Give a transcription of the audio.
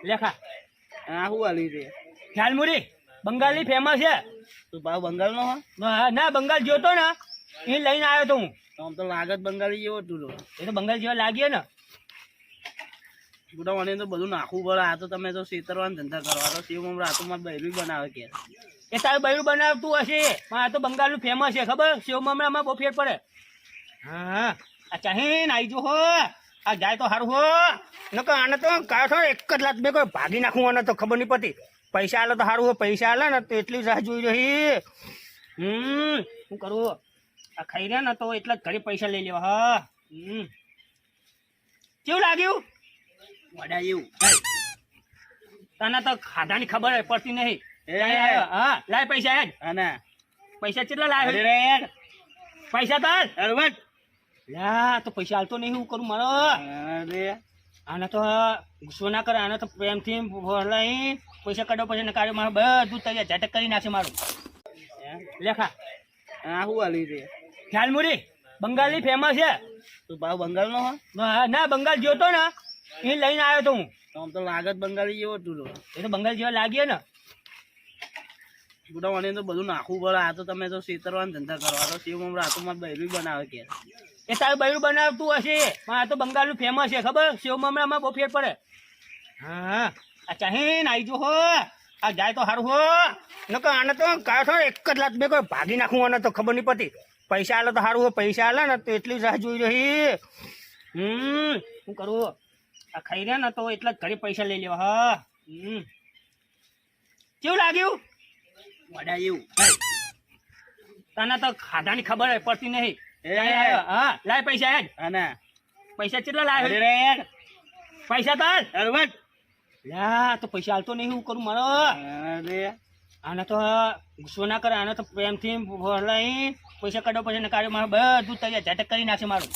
લેખા આ શું આલી છે ઝાલમુરી બંગાળની ફેમસ છે. તું ભાવ બંગાળનો હો? ના બંગાળ જોતો ને એ લઈને આવ્યો તો હું. આમ તો લાગત બંગાળી જેવો તું તો. એ તો બંગાળ જેવા લાગીએ ને. બુડા મને તો બધું નાખવું પડે. આ તો તમે તો છેતરવાના ધંધા કરો. આ તો શિવ મમરા આ તો મારે બૈરું બનાવે કે એ તારું બૈરું બનાવતું હશે પણ આ તો બંગાળનું ફેમસ છે ખબર. સેવ મમરામાં બહુ ફેર પડે. હા આ ચાહીને આવી જો હો. આ જાય તો સારું હો નકર આને તો કાઢો એક જ લાખ બે ભાગી નાખું. આને તો ખબર નહીં પડતી. પૈસા આલે તો સારું હોય. પૈસા આલે ને તો એટલી રાહ જોઈ રહી. શું કરું આ ખાઈ રહ્યા ને તો એટલા જ ઘરે પૈસા લઈ લેવા. હા કેવું લાગ્યું વડા એવું તને તો ખાધાની ખબર પડતી નહીં. હા લાય પૈસા યાદ. અને પૈસા કેટલા લાવે યાર પૈસા તાર અરવટ લા તો પૈસા હાલતો નહીં. હું કરું મારો અરે આને તો ગુસ્સો ના કરે. આને તો પ્રેમથી લઈ પૈસા કાઢો પછી કાઢ્યો મારું બધું તૈયાર ઝટક કરી નાખશે મારું. લેખા આ શું આલી છે ઝાલમુરી બંગાળની ફેમસ છે. તું ભાવ બંગાળનો હો? ના બંગાળ જોતો ને એ લઈને આવ્યો તો હું. આમ તો લાગત બંગાળી જેવો તું તો. એ તો બંગાળ જેવા લાગીએ ને. બુડા મને તો બધું નાખવું પડે. આ તો તમે તો છેતરવાના ધંધા કરો. આ તો શિવ મમરા આ તો મારે બૈરું બનાવે કે એ તારું બૈરું બનાવતું હશે પણ આ તો બંગાળનું ફેમસ છે ખબર. સેવ મમરામાં બહુ ફેર પડે. હા આ ચાહીને આવી જો હો. આ જાય તો સારું હો નકર આને તો કાઢો એક જ લાખ બે ભાગી નાખું. આને તો ખબર નહીં પડતી. પૈસા આલે તો સારું હોય. પૈસા આલે ને તો એટલી રાહ જોઈ રહી. શું કરું આ ખાઈ રહ્યા ને તો એટલા જ ઘરે પૈસા લઈ લેવા. હા કેવું લાગ્યું વડા એવું તને તો ખાધાની ખબર પડતી નહીં. હા લાય પૈસા યાદ. અને પૈસા કેટલા લાવે યાર પૈસા તાર અરવટ લા તો પૈસા હાલતો નહીં. હું કરું મારો અરે આને તો ગુસ્સો ના કરે. આને તો પ્રેમથી લઈ પૈસા કાઢો પછી કાઢ્યો મારું બધું તૈયાર ઝટક કરી નાખશે મારું.